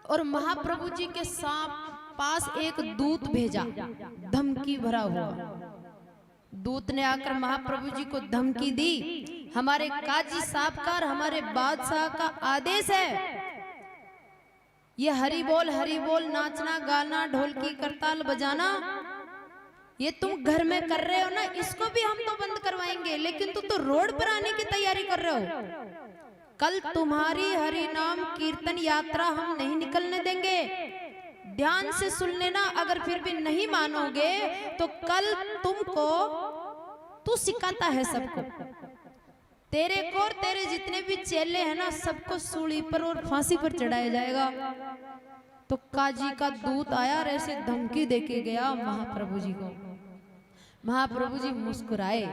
और महाप्रभु जी के पास एक दूत भेजा, धमकी भरा हुआ। दूत ने आकर महाप्रभु जी को धमकी दी, हमारे काजी साहब का और हमारे बादशाह का आदेश है, ये हरि बोल नाचना गाना ढोलकी करताल बजाना ये तुम घर में कर रहे हो ना, इसको भी हम तो बंद करवाएंगे, लेकिन तुम तो रोड पर आने की तैयारी कर रहे हो। कल तुम्हारी हरि नाम कीर्तन यात्रा हम नहीं निकलने देंगे। ध्यान से सुन लेना, अगर फिर भी नहीं मानोगे तो कल तुमको, तू सिखाता है सबको, तेरे को और तेरे जितने भी चेले हैं ना, सबको सूली पर और फांसी पर चढ़ाया जाएगा। तो काजी का दूत आया और ऐसे धमकी देके गया महाप्रभु जी को। महाप्रभु जी मुस्कुराए,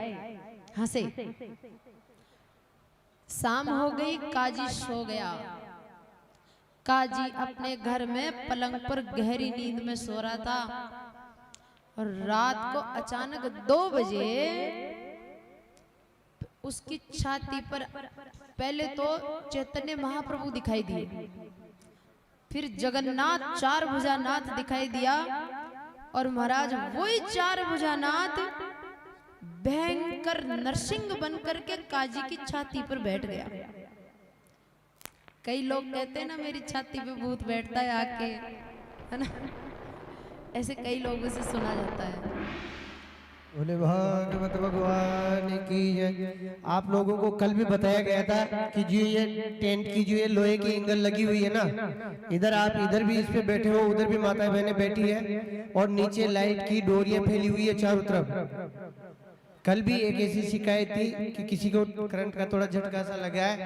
हंसे। शाम हो गई, काजी सो गया। काजी अपने घर में पलंग पर गहरी नींद में सो रहा था और रात को अचानक 2 बजे उसकी छाती पर पहले तो चैतन्य महाप्रभु दिखाई दिए, फिर जगन्नाथ 4 भुजानाथ दिखाई दिया और महाराज वही 4 भुजानाथ भयंकर नरसिंह बनकर के काजी की छाती पर बैठ गया। कई लोग कहते हैं ना मेरी छाती पे भूत बैठता है आके, है ना, ऐसे कई लोगों से सुना जाता है। बोले भागवत भगवान की जय। आप लोगों को कल भी बताया गया था कि जो ये टेंट की जो ये लोहे की एंगल लगी हुई है ना, इधर आप इधर भी इस पे बैठे हो, उधर भी माता बहनें बैठी है और नीचे लाइट की डोरियां फैली हुई है चारों तरफ। कल भी एक ऐसी शिकायत थी कि किसी को करंट का थोड़ा झटका सा लगा है।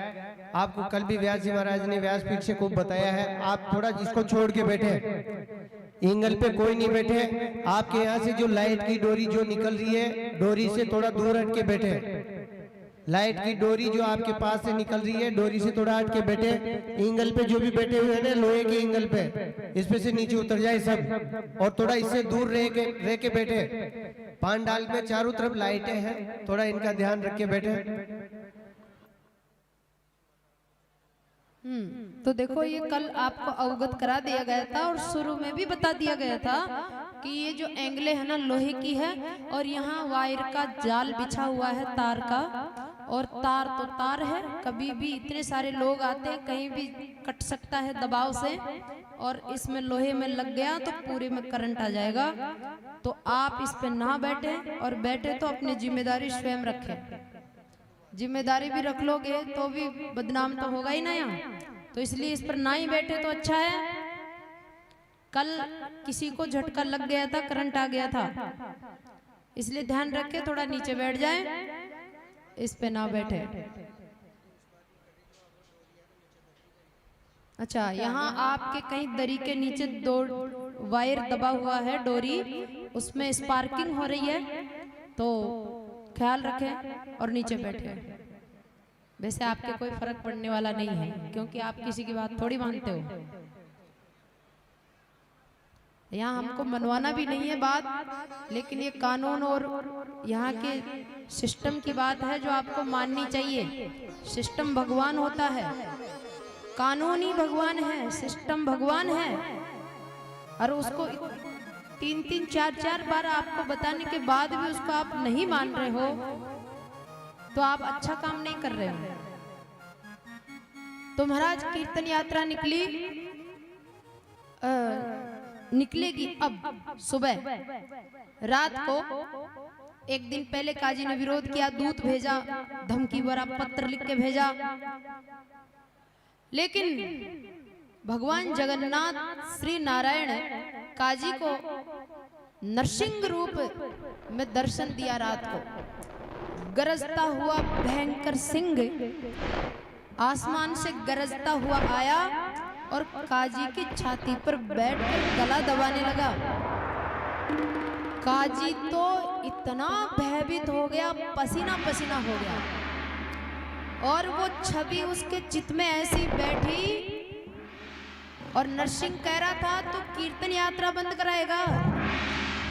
आपको कल भी व्यास जी महाराज ने व्यासपीठ से खूब बताया है, आप थोड़ा जिसको छोड़ के बैठे, एंगल पे कोई नहीं बैठे। आपके यहाँ से जो लाइट की डोरी जो निकल रही है, डोरी से थोड़ा दूर हट के बैठे। लाइट की डोरी जो आपके पास से निकल रही है, डोरी से थोड़ा हट के बैठे। एंगल पे जो भी बैठे हुए हैं ना, लोहे के एंगल पे, इस पे से नीचे उतर जाए सब, और थोड़ा इससे दूर रह के बैठे। पांडाल में चारों तरफ लाइटें हैं, थोड़ा इनका ध्यान रख के बैठे। तो देखो ये कल आपको अवगत करा दिया गया था और शुरू में भी बता दिया गया था कि ये जो एंगलें है ना लोहे की है और यहाँ वायर का जाल बिछा हुआ है तार का, और तार तो तार है, कभी भी इतने सारे लोग आते हैं कहीं भी कट सकता है दबाव से, और इसमें लोहे में लग गया तो पूरे में करंट आ जाएगा। तो आप इस पे ना बैठे, और बैठे तो अपनी जिम्मेदारी स्वयं रखें। जिम्मेदारी भी रख लोगे तो भी बदनाम तो होगा ही ना यहाँ, तो इसलिए इस पर ना ही बैठे तो अच्छा है। कल किसी को झटका लग गया था, करंट आ गया था, इसलिए ध्यान रखे, थोड़ा नीचे बैठ जाए, इस पे ना बैठे। अच्छा, यहाँ आपके कहीं दरी के नीचे 2 वायर दबा हुआ है, डोरी, उसमें स्पार्किंग हो रही है, तो ख्याल रखें और नीचे बैठे। वैसे आपके कोई फर्क पड़ने वाला नहीं है, क्योंकि आप किसी की बात थोड़ी मानते हो। यहाँ हमको मनवाना भी नहीं है बात, लेकिन ये कानून और यहाँ के सिस्टम की बात है जो आपको माननी चाहिए। सिस्टम भगवान होता है, कानून ही भगवान है, सिस्टम भगवान है, और उसको 3-3, 4-4 बार आपको बताने के बाद भी उसको आप नहीं मान रहे हो, तो आप अच्छा काम नहीं कर रहे हो। तो महाराज कीर्तन यात्रा निकलेगी अब सुबह। रात को एक दिन पहले काजी ने विरोध किया, दूत भेजा, धमकी भरा पत्र लिख के भेजा, लेकिन भगवान जगन्नाथ श्री नारायण काजी को नरसिंह रूप में दर्शन दिया। रात को गरजता हुआ भयंकर सिंह आसमान से गरजता हुआ आया और काजी की छाती पर बैठकर गला दबाने लगा। काजी तो इतना भयभीत हो गया, पसीना पसीना हो गया, और वो छवि उसके चित्त में ऐसी बैठी। और नरसिंह कह रहा था तू कीर्तन यात्रा बंद कराएगा,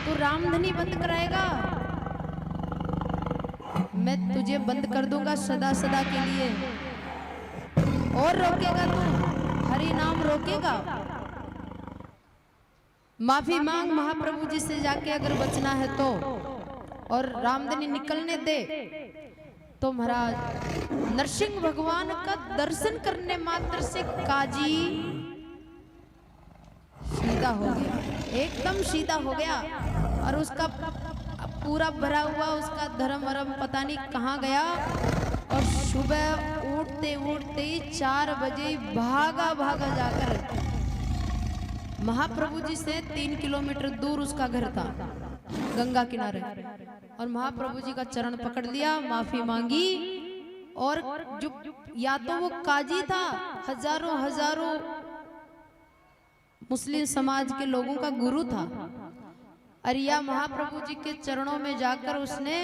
तू रामधनी बंद कराएगा, मैं तुझे बंद कर दूंगा सदा सदा के लिए। और रोकेगा तू, हरि नाम रोकेगा, माफी मांग महाप्रभु जी से जाके अगर बचना है तो, और रामधनी निकलने दे तो महाराज नरसिंह भगवान का दर्शन करने मात्र से काजी सीधा हो गया, एकदम सीधा हो गया। और उसका पूरा भरा हुआ उसका धर्म वरम पता नहीं कहाँ गया। और सुबह उठते उठते 4 बजे भागा भागा जाकर महाप्रभु जी से 3 किलोमीटर दूर उसका घर था गंगा किनारे, और महाप्रभु जी का चरण पकड़ लिया, माफी मांगी। और जो या तो वो काजी था, हजारों हजारों मुस्लिम समाज के लोगों का गुरु था, और या महाप्रभु जी के चरणों में जाकर उसने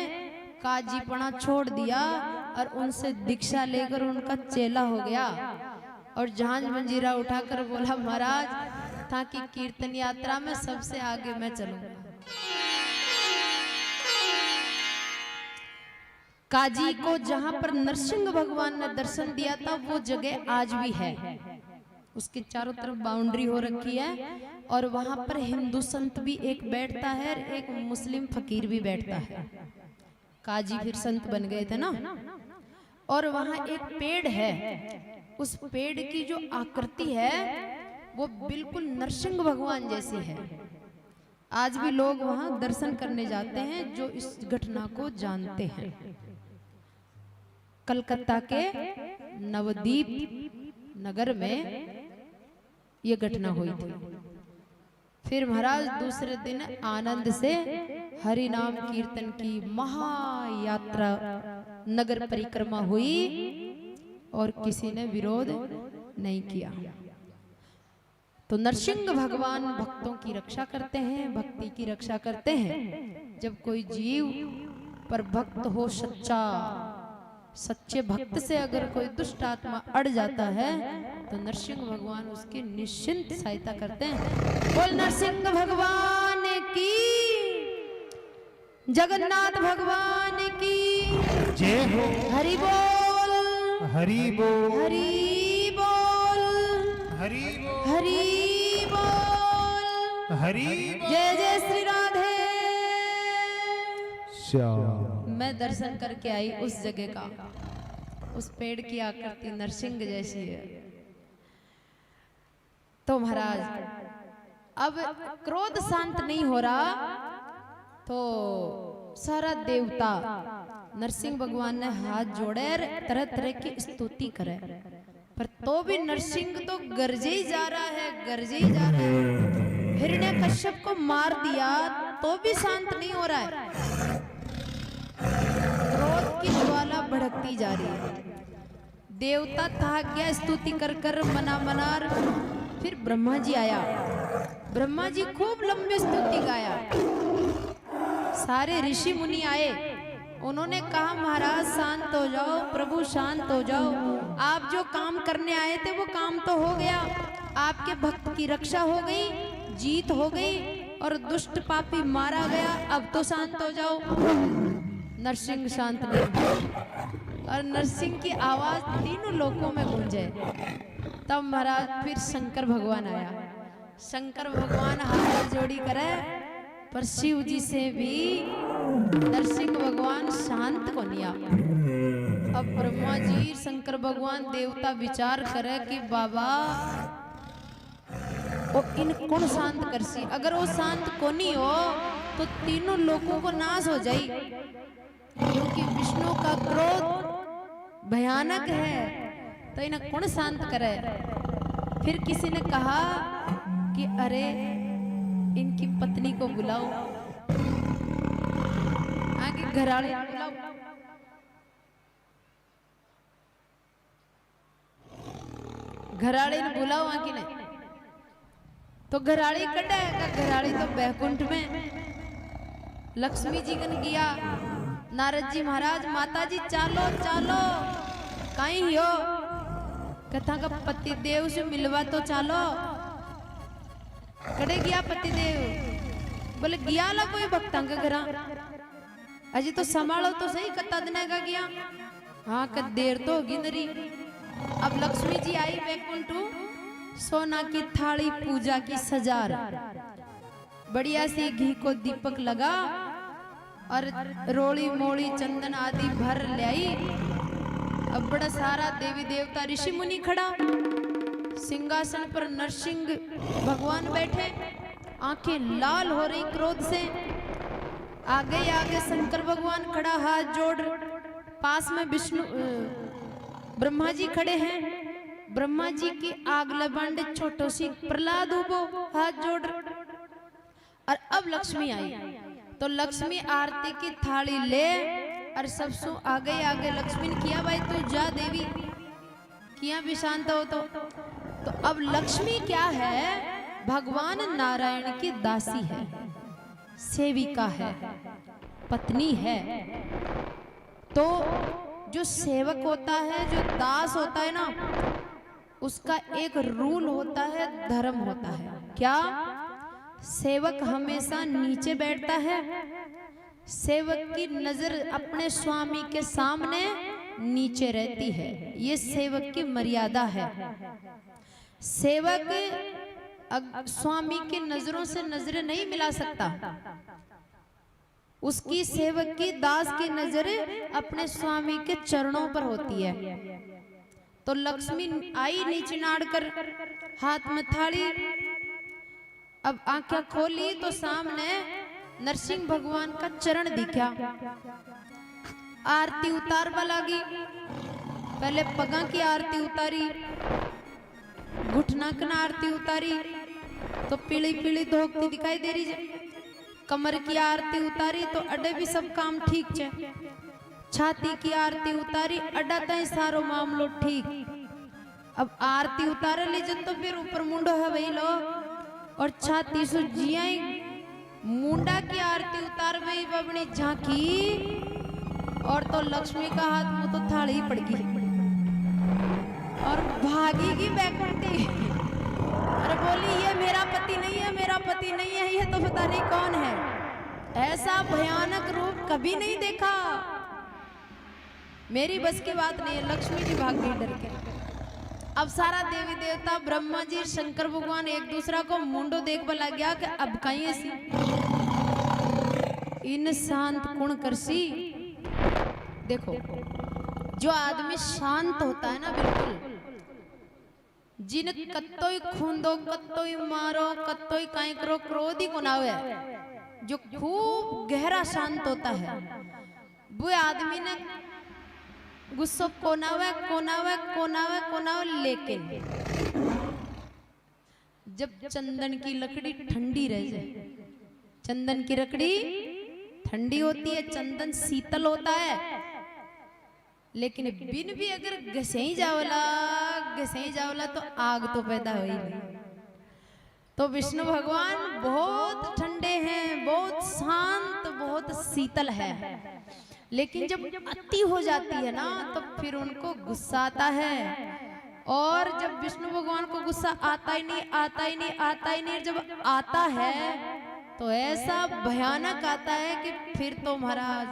काजीपना छोड़ दिया और उनसे दीक्षा लेकर उनका चेला हो गया। और झांझ मंजीरा उठाकर बोला, महाराज ताकि कीर्तन यात्रा में सबसे आगे मैं चलूंगा। काजी को जहां पर नरसिंह भगवान ने दर्शन दिया था वो जगह आज भी है, उसके चारों तरफ बाउंड्री हो रखी है। और वहां पर हिंदू संत भी एक बैठता है और एक मुस्लिम फकीर भी बैठता है। काजी फिर संत बन गए थे ना। और वहां एक पेड़ है, उस पेड़ की जो आकृति है वो बिल्कुल नरसिंह भगवान जैसी है। आज भी लोग वहां दर्शन करने जाते हैं जो इस घटना को जानते हैं। कलकत्ता के नवदीप नगर में ये घटना हुई थी। फिर महाराज दूसरे दिन आनंद से हरि नाम कीर्तन की महायात्रा नगर परिक्रमा हुई और किसी ने विरोध नहीं किया। तो नरसिंह भगवान भक्तों की रक्षा करते हैं, भक्ति की रक्षा करते हैं। जब कोई जीव पर भक्त हो सच्चा, सच्चे भक्त से अगर कोई दुष्ट आत्मा अड़ जाता है तो नरसिंह भगवान उसकी निश्चिंत सहायता करते हैं। बोल नरसिंह भगवान की, जगन्नाथ भगवान की जय हो। हरि बोल, हरि बोल, हरि बोल, हरि बोल, हरि बोल, हरि जय जय श्री राधे। श्याम। मैं दर्शन करके आई उस जगह का, उस पेड़ की आकृति नरसिंह जैसी है। तो महाराज अब क्रोध शांत नहीं हो रहा तो सारा देवता नरसिंह भगवान ने हाथ जोड़े तरह तरह की स्तुति करे, पर तो भी नरसिंह तो गरजे ही जा रहा है, गरजे ही जा रहा है। हिरण्यकश्यप को मार दिया तो भी शांत नहीं हो रहा है, क्रोध की ज्वाला भड़कती जा रही है। देवता थक गया स्तुति कर कर मना मनार। फिर ब्रह्मा जी आया, ब्रह्मा जी खूब लंबी स्तुति गाया। सारे ऋषि मुनि आए, उन्होंने कहा महाराज शांत हो जाओ, प्रभु शांत हो जाओ, आप जो काम करने आए थे वो काम तो हो गया, आपके भक्त की रक्षा हो गई, जीत हो गई और दुष्ट पापी मारा गया, अब तो शांत हो जाओ। नरसिंह शांत नहीं, और नरसिंह की आवाज तीनों लोकों में गूंजे। तब महाराज फिर शंकर भगवान आया। शंकर भगवान हाथ जोड़ी करे, पर शिव जी से भी नरसिंह भगवान शांत को नहीं आ। अब ब्रह्मा जी शंकर भगवान देवता विचार करे कि बाबा वो इन कौन शांत करसी, अगर वो शांत को नहीं हो तो तीनों लोगों को नाश हो जाए, क्योंकि विष्णु का क्रोध भयानक है, तो इन्हें कौन शांत करे। फिर किसी ने कहा कि अरे इनकी पत्नी को बुलाओ, आगे घराड़े बुलाओ। घराड़ी ने बुलाओ आगे ने, तो घराड़ी कटा है, घराड़ी तो बैकुंठ में। लक्ष्मी जी कन गया, नारद जी महाराज माता जी चालो चालो, कहीं हो कथा का पति देव से मिलवा तो चालो। कड़े गया पति देव, बोले गया ला कोई भक्ता के घर, अजी तो संभालो तो सही, कत्ता दिन का गया, हाँ कद देर तो होगी नरी। अब लक्ष्मी जी आई बैकुंठ, सोना की थाली पूजा की सजार, बढ़िया सी घी को दीपक लगा और रोली मोली चंदन आदि भर ले आई। अब बड़ा सारा देवी देवता ऋषि मुनि खड़ा, सिंहासन पर नरसिंह भगवान बैठे, आंखें लाल हो रही क्रोध से। आगे आगे शंकर भगवान खड़ा हाथ जोड़, पास में विष्णु ब्रह्मा जी खड़े हैं। ब्रह्मा जी की आग लबांड छोटो सी प्रहलाद उबो हाथ जोड़। और अब लक्ष्मी आई तो लक्ष्मी आरती की थाली ले और सबसे आगे आगे लक्ष्मी ने किया भाई तू जा देवी किया भी शांत हो। तो अब लक्ष्मी क्या है, भगवान नारायण की दासी है, सेविका है, पत्नी है। तो जो सेवक होता है, जो दास होता है ना, उसका एक रूल होता है, धर्म होता है। क्या? सेवक हमेशा नीचे बैठता है, सेवक की नजर अपने स्वामी के सामने नीचे रहती है, ये सेवक की मर्यादा है। सेवक स्वामी की नजरों से नजरें नहीं मिला सकता, उसकी सेवक की दास की नजरें अपने स्वामी के चरणों पर होती है। तो लक्ष्मी आई नीचे नाड़ कर, हाथ में थाली, अब आंखें खोली तो सामने नरसिंह भगवान का चरण दिखा। आरती उतारवा लगी, पहले पगा की आरती उतारी, घुटना की आरती उतारी तो पीली पीली धोकती दिखाई दे रही है। कमर की आरती उतारी तो अड्डे भी सब काम ठीक छे। छाती की आरती उतारी, अड्डा तय सारो मामलो ठीक। अब आरती उतारे लीजिए तो फिर ऊपर मुंडो है वही लो, और छाती सु जियाई मुंडा की आरती उतार वही बबनी झांकी, और तो लक्ष्मी का हाथ में तो थाली पड़ गई और भागी की बैकुंठी। अरे बोली ये मेरा पति नहीं है, मेरा पति नहीं है, ये तो पता नहीं कौन है। ऐसा भयानक रूप कभी नहीं देखा, मेरी बस की बात नहीं है। लक्ष्मी जी भाग गई डर के। अब सारा देवी देवता ब्रह्मा जी शंकर भगवान एक दूसरा को मुंडो देखने लग गया कि अब कहीं ऐसी इन शांत कुण करसी। देखो जो आदमी शांत होता है ना, बिल्कुल जिन कत्तोई खूंदो, कत्तोई मारो, कत्तोई काई करो, क्रोध ही गुनावे, जो खूब गहरा शांत होता है, वो आदमी ने गुस्सा कोनावे कोनावे कोनावे कोनावे। लेकिन जब चंदन की लकड़ी ठंडी रह जाए, चंदन की लकड़ी ठंडी होती है, चंदन शीतल होता है, लेकिन बिन भी अगर घसे जावला तो आग तो पैदा हो ही नहीं। तो विष्णु भगवान बहुत ठंडे हैं, बहुत शांत, बहुत शीतल है। लेकिन जब अति हो जाती है ना तो फिर उनको गुस्सा आता है, और जब विष्णु भगवान को गुस्सा आता ही नहीं, जब आता है तो ऐसा भयानक आता है कि फिर तो महाराज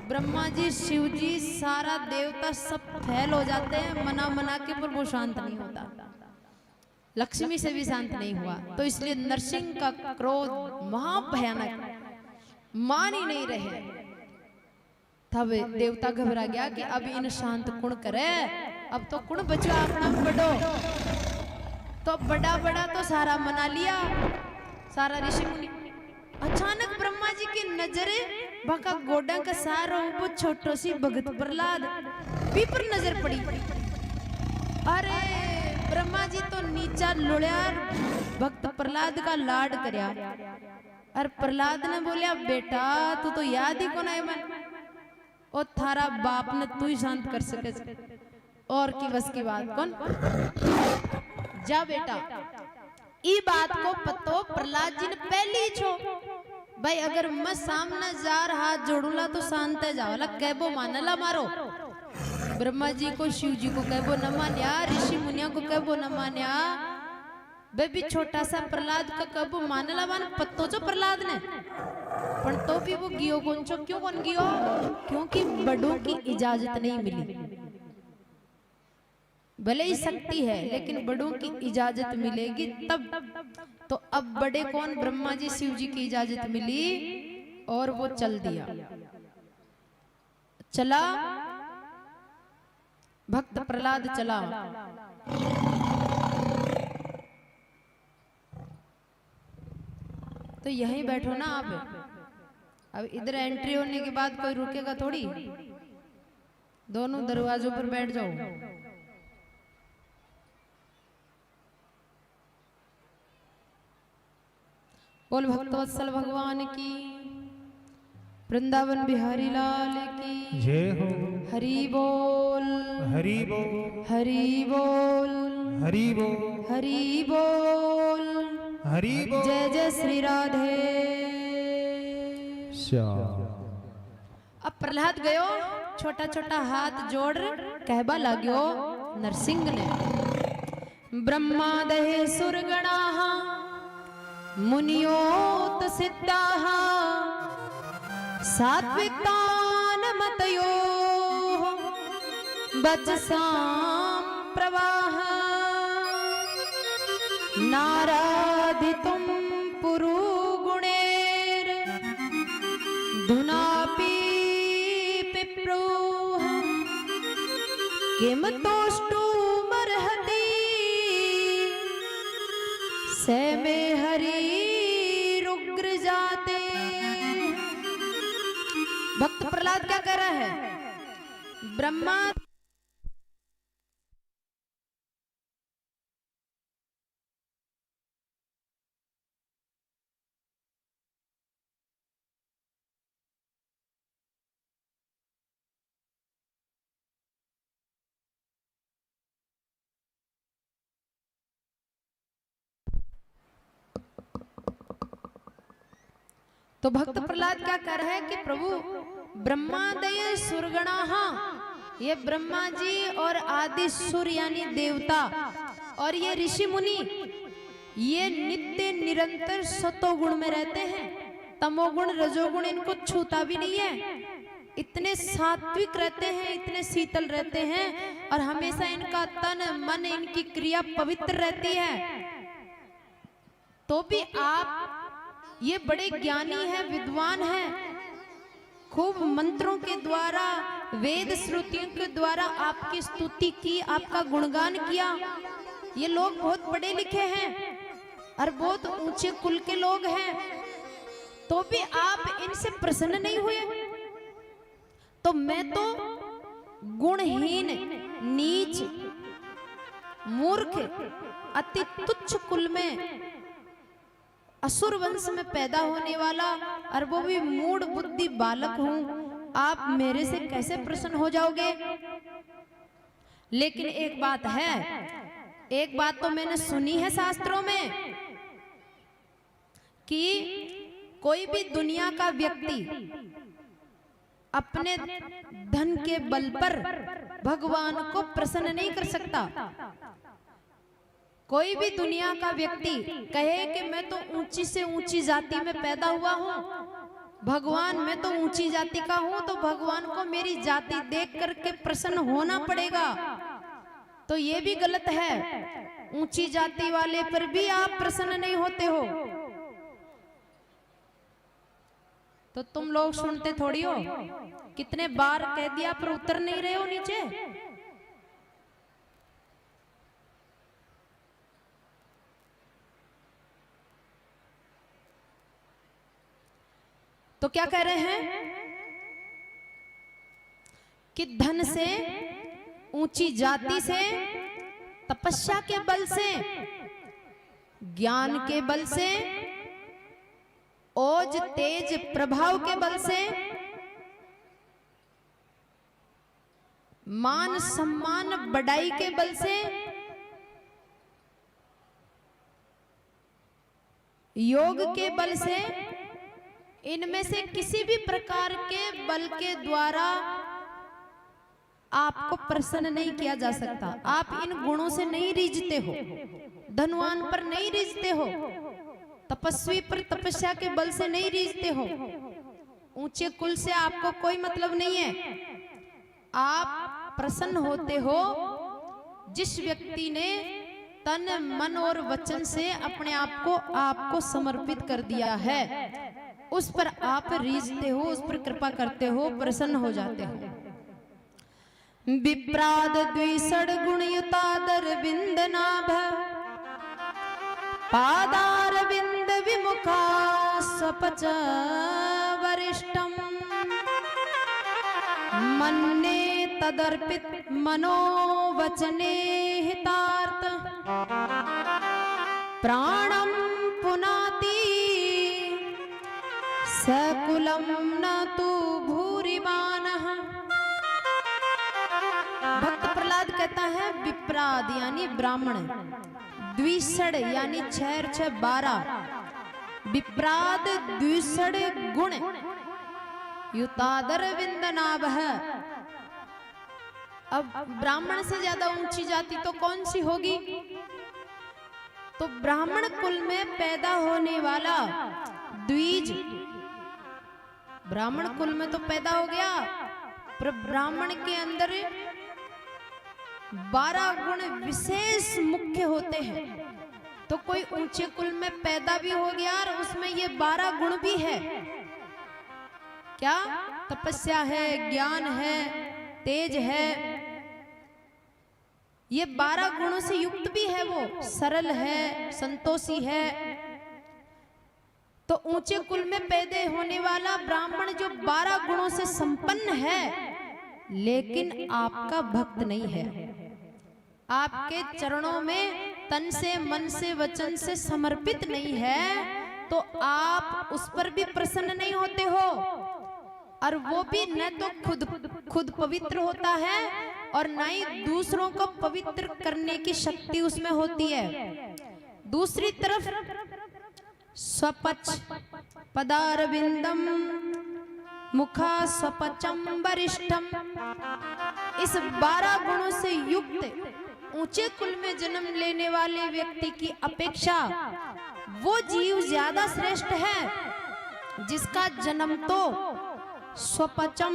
ब्रह्मा जी, शिव जी, सारा देवता सब फैल हो जाते हैं, मना के, पर वो शांत नहीं होता। लक्ष्मी से भी शांत नहीं हुआ। तो इसलिए नरसिंह का क्रोध महाभयानक, मान ही नहीं रहे। तब देवता घबरा गया कि अब इन शांत कुण करे, अब तो कुण बचा अपना बड़ो। तो बड़ा तो सारा मना लिया, सारा ऋषि मुनि। अचानक ब्रह्मा जी की नजरे बाका गोडा का सारो वो छोटो सी भगत प्रहलाद भी पर नजर पड़ी। अरे ब्रह्मा जी तो नीचा लुड़िया, भक्त प्रहलाद का लाड करया। और प्रहलाद ने बोलिया बेटा तू तो याद ही को नहीं मन, और थारा बाप ने तू ही शांत कर सके, और की बस की बात कौन। जा बेटा, ई बात को पतो प्रहलाद जी ने पहले ही छो भाई, अगर मैं सामने जा रहा हाथ जोड़ूला तो शांत जाओला, कहबो मानला मारो। ब्रह्मा जी को, शिव जी को कहबो न मान्या, ऋषि मुनिया को कहबो न मान्या, बेबी छोटा सा प्रहलाद का कहबो मानला मान पत्तो जो प्रहलाद ने। पर तो भी वो गियो कौन छो, क्यों कौन गियो, क्योंकि बड़ों की इजाजत नहीं मिली। भले ही शक्ति है लेकिन बड़ों की इजाजत मिलेगी तब। तो अब बड़े कौन, ब्रह्मा जी शिव जी की इजाजत मिली और वो चल दिया। चला भक्त प्रहलाद चला। तो यहीं बैठो ना आप। अब इधर एंट्री होने के बाद कोई रुकेगा थोड़ी, दोनों दरवाजों पर बैठ जाओ। बोल भक्तवत्सल भगवान की, वृंदावन बिहारी लाल की जय हो। हरि बोल हरि बोल हरि बोल हरि बोल हरि बोल हरि बोल। जय जय श्री राधे। श्याम। अब प्रहलाद गयो, छोटा छोटा हाथ जोड़ कहबा लाग्यो नरसिंह ने, ब्रह्मादये सुरगणाः मुनियोत सिद्धाः सात्विकान् मतयो वचसां प्रवाह नाराधितुं पुरुगुणैर् धुनापि पिप्रोः किं तोष्टुमर्हति स मे हरिरुग्र जाते। भक्त प्रहलाद क्या कह रहा है? ब्रह्मा तो भक्त प्रहलाद क्या कह रहे हैं कि प्रभु ब्रह्मादय सुरगणाः, ये ब्रह्मा जी और आदि सुर यानी देवता और ये ऋषि मुनि, ये नित्य निरंतर सतोगुण में रहते हैं, तमोगुण रजोगुण इनको छूता भी नहीं है। इतने सात्विक रहते हैं, इतने शीतल रहते हैं और हमेशा इनका तन मन इनकी क्रिया पवित्र रहती है। तो भी आप ये बड़े ज्ञानी हैं, विद्वान हैं, खूब मंत्रों के द्वारा वेद श्रुतियों के द्वारा आपकी स्तुति की, आपका गुणगान किया। ये लोग बहुत पढ़े लिखे हैं और बहुत ऊंचे कुल के लोग हैं, तो भी आप इनसे प्रसन्न नहीं हुए। तो मैं तो गुणहीन, नीच, मूर्ख, अति तुच्छ कुल में, असुर वंश में पैदा होने वाला और वो भी मूढ़ बुद्धि बालक हूं, आप मेरे से कैसे प्रसन्न हो जाओगे? लेकिन एक बात है, एक बात तो मैंने सुनी है शास्त्रों में कि कोई भी दुनिया का व्यक्ति अपने धन के बल पर भगवान को प्रसन्न नहीं कर सकता। कोई भी दुनिया का व्यक्ति कहे कि मैं तो ऊंची से ऊंची जाति में पैदा हुआ हूं, भगवान मैं तो ऊंची जाति का हूं, तो भगवान को मेरी जाति देख करके प्रसन्न होना पड़ेगा, तो ये भी गलत है। ऊंची जाति वाले पर भी आप प्रसन्न नहीं होते हो, तो तुम लोग सुनते थोड़ी हो। कितने बार कह दिया पर उतर नहीं रहे हो नीचे। तो क्या कह रहे हैं कि धन से, ऊंची जाति से, तपस्या के बल से, ज्ञान के बल से, ओज तेज प्रभाव के बल से, मान सम्मान बढ़ाई के बल से, योग के बल से, इनमें से किसी भी प्रकार के बल के द्वारा आपको प्रसन्न नहीं किया जा सकता। आप इन गुणों से नहीं रीझते हो, धनवान पर नहीं रीझते हो, तपस्वी पर तपस्या के बल से नहीं रीझते हो, ऊंचे कुल से आपको कोई मतलब नहीं है। आप प्रसन्न होते हो जिस व्यक्ति ने तन मन और वचन से अपने आप को समर्पित कर दिया है, उस पर आप रीझते हो, उस पर कृपा करते हो, प्रसन्न हो जाते हो। विप्राद द्विषड गुणयुतादर बिंद नाभ पादार बिंद विमुखा स्वपच वरिष्ठम मन्ने तदर्पित मनोवचने हितार्थ प्राणम पुनाति सकुलम न तु भूरिमानः। भक्त प्रहलाद कहता है विप्राद यानी ब्राह्मण, द्विषड यानी 6 6 12, विप्राद द्विषड गुण युतादर विंदनाभ। अब ब्राह्मण से ज्यादा ऊंची जाति तो कौन सी होगी? तो ब्राह्मण कुल में पैदा होने वाला द्विज, ब्राह्मण कुल में तो पैदा हो गया, पर ब्राह्मण के अंदर 12 गुण विशेष मुख्य होते हैं। तो कोई ऊंचे कुल में पैदा भी हो गया और उसमें ये 12 गुण भी है। क्या? तपस्या है, ज्ञान है, तेज है, ये 12 गुणों से युक्त भी है। वो सरल है, संतोषी है। तो ऊंचे कुल में पैदा होने वाला ब्राह्मण जो 12 गुणों से संपन्न है, लेकिन आपका भक्त नहीं है, आपके चरणों में तन से मन से वचन से समर्पित नहीं है, तो आप उस पर भी प्रसन्न नहीं होते हो। और वो भी न तो खुद पवित्र होता है और न ही दूसरों को पवित्र करने की शक्ति उसमें होती है। दूसरी तरफ स्वपच पदारविंदम मुखा स्वपचम वरिष्ठम, इस 12 गुणों से युक्त ऊंचे कुल में जन्म लेने वाले व्यक्ति की अपेक्षा वो जीव ज्यादा श्रेष्ठ है जिसका जन्म तो स्वपचम,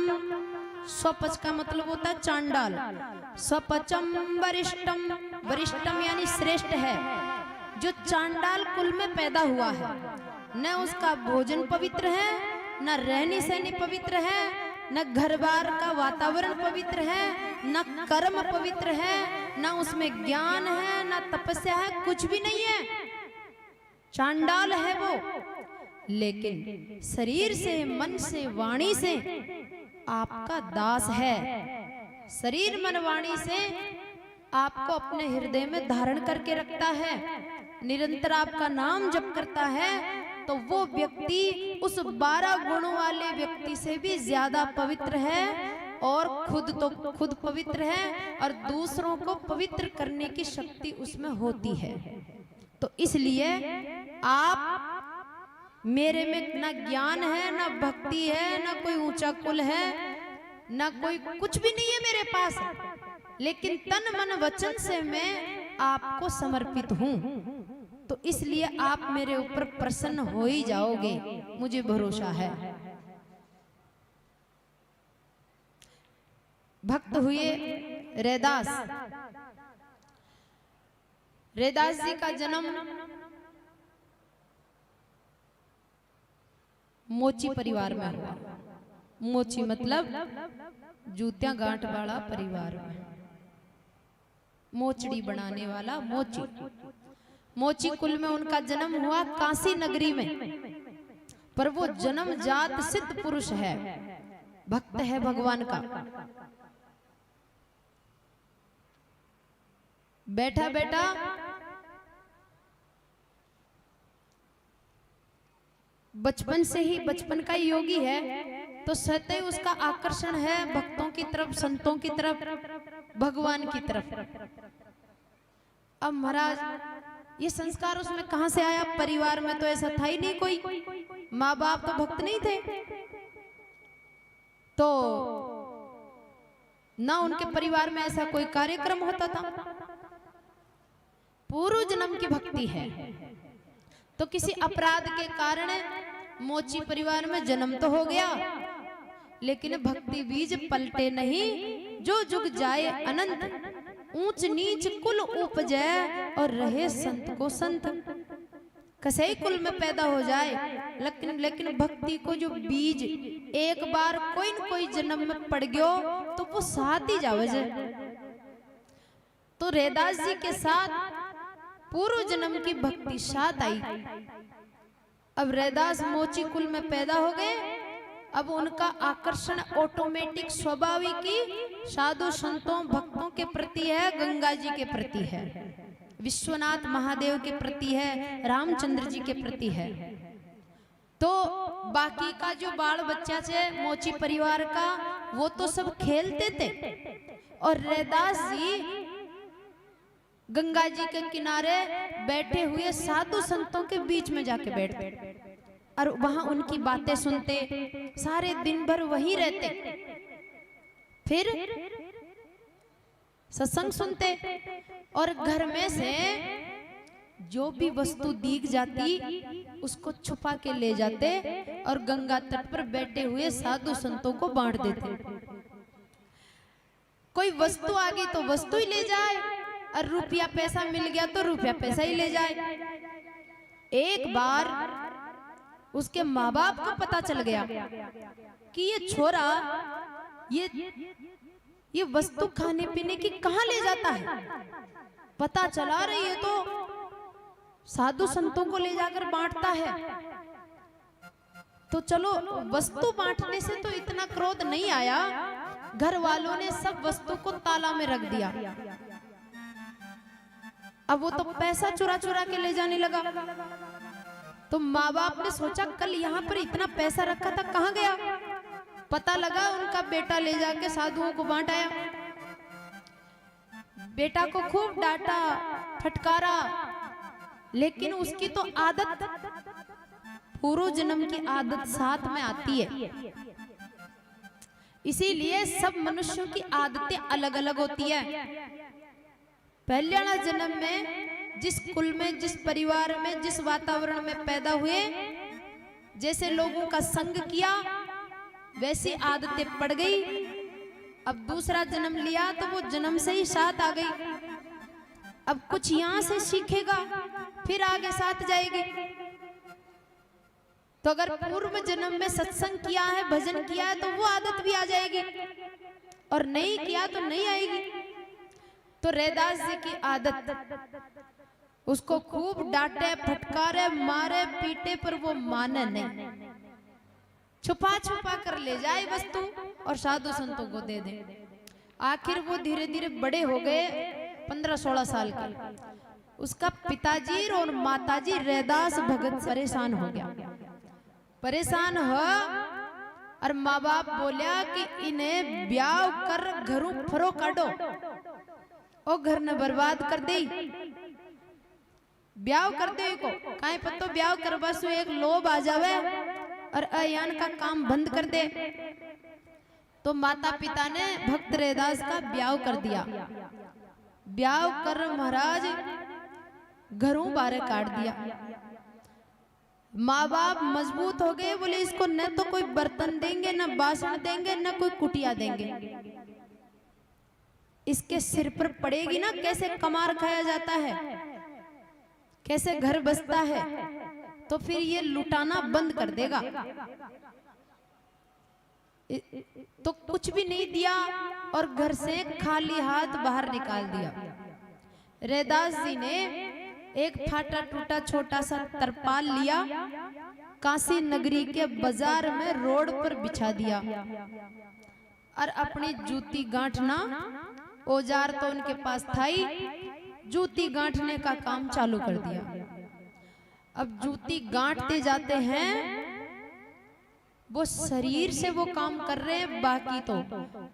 स्वपच का मतलब होता है चांडाल, स्वपचम वरिष्ठम, वरिष्ठम यानी श्रेष्ठ है, जो चांडाल कुल में पैदा हुआ है। न उसका भोजन पवित्र है, न रहनी सहनी पवित्र है, न घर बार का वातावरण पवित्र है, न कर्म पवित्र है, न उसमें ज्ञान है, न तपस्या है, कुछ भी नहीं है, चांडाल है वो। लेकिन शरीर से, मन से, वाणी से आपका दास है। शरीर मन वाणी से आपको अपने हृदय में धारण करके रखता है, निरंतर आपका नाम जप करता है, तो वो व्यक्ति उस 12 गुणों वाले व्यक्ति से भी ज्यादा पवित्र है और खुद पवित्र है और दूसरों को पवित्र करने की शक्ति उसमें होती है। तो इसलिए आप मेरे में ना ज्ञान है, ना भक्ति है, ना कोई ऊंचा कुल है, ना कोई कुछ भी नहीं है मेरे पास, लेकिन तन मन वचन से मैं आपको समर्पित हूं। तो इसलिए आप मेरे ऊपर प्रसन्न हो ही जाओगे, मुझे भरोसा है। भक्त हुए रैदास। रैदास जी का जन्म मोची परिवार में हुआ। मोची मतलब जूतियां गांठ वाला परिवार में, मोचड़ी बनाने वाला मोची। मोची कुल में उनका जन्म हुआ काशी नगरी में, पर वो जन्म जात सिद्ध पुरुष है, भक्त है भगवान का। बैठा बैठा बचपन से ही, बचपन का ही योगी है, तो सतह उसका आकर्षण है भक्तों की तरफ, संतों की तरफ, भगवान की तरफ। अब महाराज ये संस्कार उसमें कहां से आया? परिवार में तो ऐसा था ही नहीं कोई, माँ बाप तो भक्त नहीं थे, तो ना उनके परिवार में ऐसा कोई कार्यक्रम होता था। पूर्व जन्म की भक्ति है, तो किसी अपराध के कारण मोची परिवार में जन्म तो हो गया, लेकिन भक्ति बीज पलटे नहीं, जो जुग जाए अनंत ऊंच नीच कुल उपजे और रहे संत को संत। कसे ही कुल में पैदा हो जाए, लेकिन भक्ति को जो बीज एक बार कोई न कोई जन्म में पड़ गयो तो वो साथ ही जावे जे। तो रैदास जी के साथ पूर्व जन्म की भक्ति साथ आई। अब रैदास मोची कुल में पैदा हो गए। अब उनका आकर्षण ऑटोमेटिक स्वाभाविक ही साधु संतों भक्तों के प्रति है, गंगा जी के प्रति है, विश्वनाथ महादेव के प्रति है, रामचंद्र जी के प्रति है। तो बाकी का जो बाल बच्चा थे मोची परिवार का, वो तो सब खेलते थे और रैदास जी गंगा जी के किनारे बैठे हुए साधु संतों के बीच में जाके बैठते और वहां उनकी बातें सुनते, सारे दिन भर वहीं रहते, फिर सत्संग सुनते और घर में से जो भी वस्तु दिख जाती उसको छुपा के ले जाते और गंगा तट पर बैठे हुए साधु संतों को बांट देते। कोई वस्तु आ गई तो वस्तु ही ले जाए और रुपया पैसा मिल गया तो रुपया पैसा ही ले जाए। एक बार उसके माँ बाप को पता चल गया कि ये छोरा ये वस्तु खाने पीने की कहाँ ले जाता है। पता चला रही है तो साधु संतों को ले जाकर बांटता है। तो चलो वस्तु बांटने से तो इतना क्रोध नहीं आया, घर वालों ने सब वस्तु को ताला में रख दिया। अब वो तो पैसा चुरा चुरा के ले जाने लगा। तो माँ बाप ने सोचा कल यहाँ पर इतना पैसा रखा था कहाँ गया। पता लगा उनका बेटा ले जाके साधुओं को बांट आया। बेटा को खूब डांटा फटकारा, लेकिन उसकी तो आदत, पूर्व जन्म की आदत साथ में आती है। इसीलिए सब मनुष्यों की आदतें अलग अलग होती है। पहले वाला जन्म में जिस कुल में, जिस परिवार में, जिस वातावरण में पैदा हुए, जैसे लोगों का संग किया वैसी आदतें पड़ गई। अब दूसरा जन्म लिया तो वो जन्म से ही साथ आ गई। अब कुछ यहाँ से सीखेगा फिर आगे साथ जाएगी। तो अगर पूर्व जन्म में सत्संग किया है, भजन किया है, तो वो आदत भी आ जाएगी और नहीं किया तो नहीं आएगी। तो रैदास जी की आदत, उसको खूब डांटे फटकारे मारे पीटे पर वो माने नहीं, छुपा छुपा कर ले जाए वस्तु और साधु संतों को दे दे। आखिर वो धीरे धीरे बड़े हो गए, 15-16 साल के। उसका पिताजी और माताजी रैदास भगत परेशान हो गया। परेशान हो और माँ बाप बोलिया कि इन्हें ब्याह कर घरों फरो काटो और घर न बर्बाद कर दे। ब्याह कर दे को काहे पत्तो ब्याह करवा सु एक लोभ आ जावे और अयान का काम बंद कर दे। तो माता पिता ने भक्त रैदास का ब्याह कर दिया। ब्याह कर महाराज घरों बारे काट दिया। माँ बाप मजबूत हो गए, बोले इसको न तो कोई बर्तन देंगे, न बासन देंगे, न कोई कुटिया देंगे। इसके सिर पर पड़ेगी ना कैसे कमार खाया जाता है, कैसे घर बसता है, तो फिर ये लुटाना बंद कर देगा। तो कुछ भी नहीं दिया और घर से खाली हाथ बाहर निकाल दिया। रैदास जी ने एक फाटा टूटा छोटा सा तरपाल लिया, काशी नगरी के बाजार में रोड पर बिछा दिया और अपनी जूती गांठना, औजार तो उनके पास था ही, जूती गांठने का काम चालू कर दिया। अब जूती गांठते जाते हैं, वो शरीर से वो काम कर रहे हैं, बाकी तो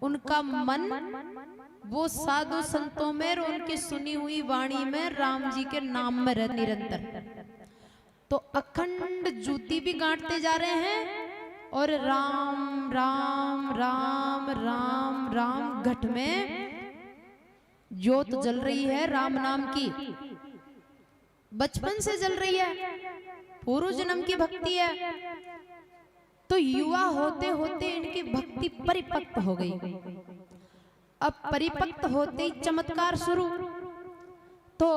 उनका मन वो साधु संतों में और उनकी सुनी हुई वाणी में राम जी के नाम में रह निरंतर। तो अखंड जूती भी गांठते जा रहे हैं और राम राम राम राम राम घट में ज्योत जल रही है राम नाम की, बचपन से जल रही है, पूर्व जन्म की भक्ति है। तो युवा होते होते इनकी भक्ति परिपक्व हो गई। अब परिपक्व होते ही चमत्कार शुरू। तो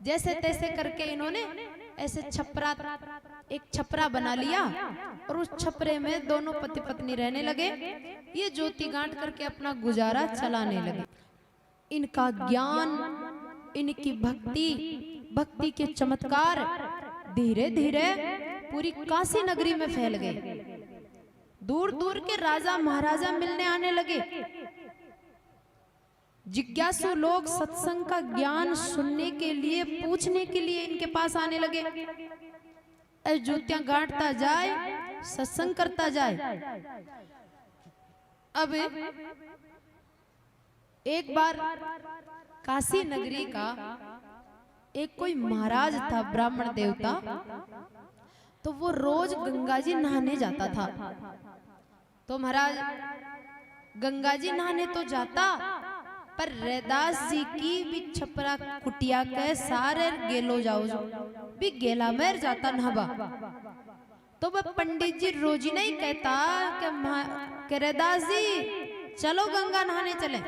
जैसे तैसे करके इन्होंने ऐसे एक छपरा बना लिया और उस छपरे में दोनों पति पत्नी रहने लगे। ये ज्योति गांठ करके अपना गुजारा चलाने लगे। इनका ज्ञान, इनकी भक्ति के चमत्कार धीरे धीरे पूरी काशी नगरी में फैल गए। दूर दूर के राजा महाराजा मिलने आने लगे। जिज्ञासु लोग सत्संग का ज्ञान सुनने के लिए, पूछने के लिए इनके पास आने लगे। ज्योतियां गांठता जाए, सत्संग करता जाए। अब एक बार काशी नगरी का एक कोई महाराज था, ब्राह्मण देवता। तो वो रोज गंगा जी नहाने जाता था। तो महाराज गंगा जी नहाने तो जाता, पर रैदास जी की भी छपरा कुटिया के सारे गेलो जाओ भी गेला मेर जाता नहबा। तो वह पंडित जी रोज ही नहीं कहता कि रैदास जी चलो गंगा नहाने चले।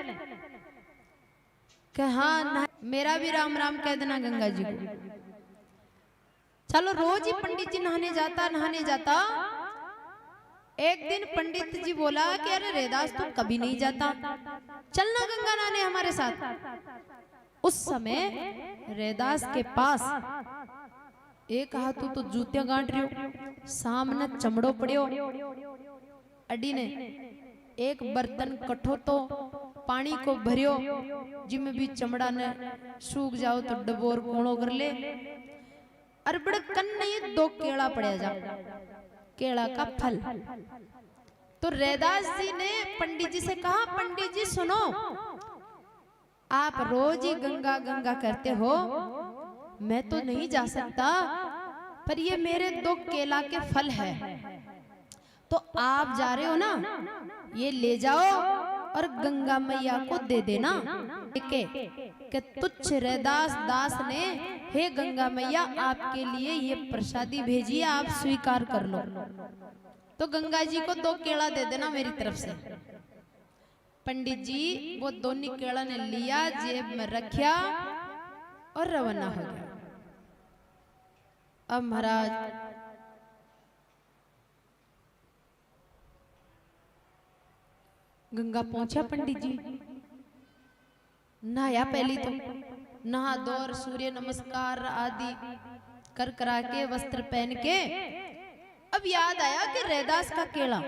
कि हाँ, मेरा भी राम राम कह देना गंगा जी को। चलो, रोज ही पंडित जी नहाने जाता। एक दिन पंडित जी बोला कि अरे रैदास तू कभी नहीं जाता, चलना गंगा नहाने हमारे साथ। उस समय रैदास के पास एक हाथ तो जूतियां गांठ रही हो, सामने चमड़ो पड़ियो, अडी ने एक बर्तन कठो तो पानी को भरियो, जिसमें भी चमड़ा ने सूख जाओ तो डबोर कोणो कर ले। अरबड़ कन्ने ये 2 केला पड़े जा, केला का फल। तो रैदास जी ने पंडित जी से कहा, पंडित जी सुनो, आप रोज ही गंगा गंगा करते हो, मैं तो नहीं जा सकता, पर ये मेरे 2 केला के फल है, तो आप जा रहे हो ना, ये ले जाओ और गंगा मैया को दे देना। कि तुच्छ रैदास दास ने, हे गंगा मैया आपके लिए ये प्रसादी भेजी है, आप स्वीकार कर लो। तो गंगा जी को 2 केला दे देना मेरी तरफ से। पंडित जी वो दोनों केला ने लिया, जेब में रखा और रवाना हो गया। अब महाराज गंगा पहुंचा, पंडित जी नहाया। पहली तो नहा धोर सूर्य नमस्कार आदि कर करा के वस्त्र पहन के अब याद आया कि रैदास का केला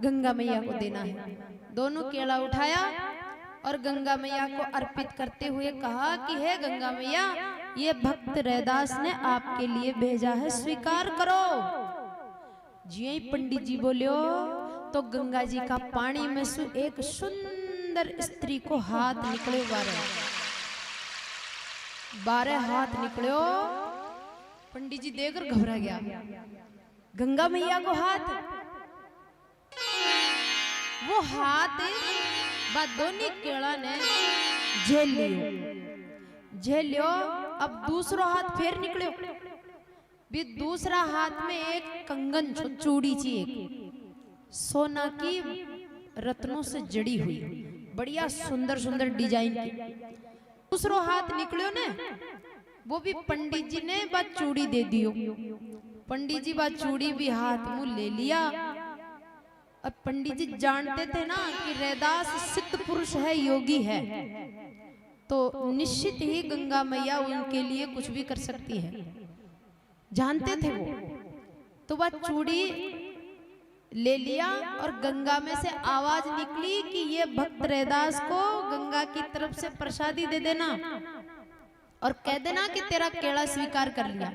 गंगा मैया को देना है। दोनों केला उठाया और गंगा मैया को अर्पित करते हुए कहा कि हे गंगा मैया, ये भक्त रैदास ने आपके लिए भेजा है, स्वीकार करो। जी ही पंडित जी बोलियो तो गंगा जी का पानी में से एक सुंदर स्त्री को हाथ निकले, 12 हाथ निकलो। पंडित जी देखकर घबरा गया, गंगा मैया को हाथ, वो हाथ दोनों केला ने झेल लियो। अब दूसरा हाथ फिर निकलो, भी दूसरा हाथ में एक कंगन चूड़ी ची, एक सोना की रत्नों से जड़ी हुई बढ़िया सुंदर सुंदर डिजाइन की। दूसरा हाथ निकलो ने, वो भी पंडित जी ने बात चूड़ी दे दियो। पंडित जी बात चूड़ी भी हाथ मुंह ले लिया। अब पंडित जी जानते थे ना कि रैदास सिद्ध पुरुष है, योगी है, तो निश्चित ही गंगा मैया उनके लिए कुछ भी कर सकती है, जानते थे वो। तो वह चूड़ी ले लिया और गंगा में से आवाज निकली कि ये भक्त रैदास को गंगा की तरफ से प्रसादी दे देना और कह देना कि तेरा केला स्वीकार कर लिया।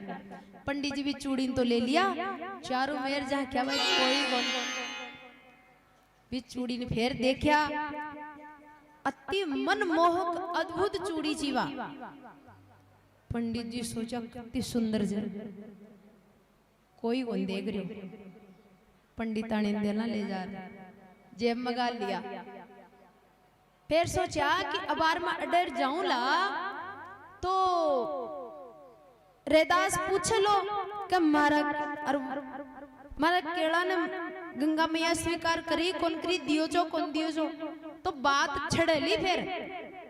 पंडित जी भी चूड़ी तो ले लिया, चारों मेर जहाँ क्या भाई कोई भी चूड़ी ने फिर देखा, अति मनमोहक अद्भुत चूड़ी जीवा। पंडित जी सोचा कितनी सुंदर जर कोई कौन देख रहे, पंडितानी देना ले जा रहा, जेब मगा लिया। फिर सोचा कि अबार में अडर जाऊं ला तो रैदास पूछ लो कि मारा केड़ा ने गंगा मैया स्वीकार करी, कौन करी दियो जो, कौन दियो जो। तो बात छड़ेली फिर,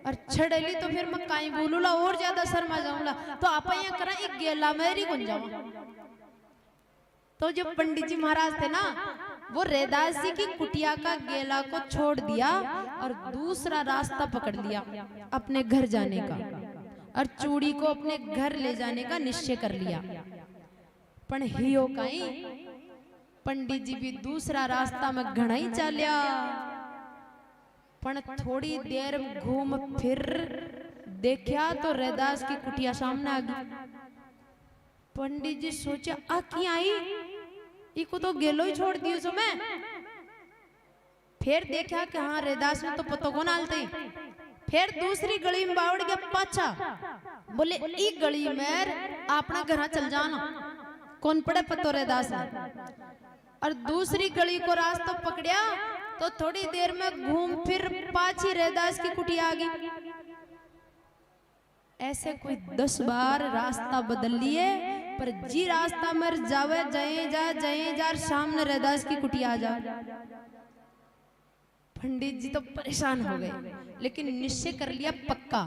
और छड़ेली तो फिर मैं काई बोलूला और ज्यादा शर्मा जाऊंगा। तो आप यहाँ करा एक गेला मेरी गुन जाऊं। तो जो पंडित जी महाराज थे ना, वो रैदास जी की कुटिया का गेला को छोड़ दिया और दूसरा रास्ता पकड़ लिया अपने घर जाने का, और चूड़ी को अपने घर ले जाने का निश्चय कर लिया। पण हियो काई पंडित जी भी दूसरा रास्ता में घना ही चालिया। पण थोड़ी देर घूम फिर देखा तो रैदास की कुटिया सामने आ गई। पंडित जी सोचा आ की आई, इको तो गेलो ही छोड़ दियो सो मैं। फिर देखा कि हाँ रैदास ने तो पतो को नालते। फिर दूसरी गली में बावड़ गया पाछा, बोले ई गली में अपना घर चल जाना, कौन पड़े पतो रैदास ने। और दूसरी गली को रास्ता पकड़िया तो थोड़ी देर में घूम फिर पाछी रैदास की कुटिया आ गई। ऐसे कोई 10 बार रास्ता बदल लिए, पर जी रास्ता मर जावे जय जा सामने रैदास की कुटिया आ जा। पंडित जी तो परेशान हो गए, लेकिन निश्चय कर लिया पक्का,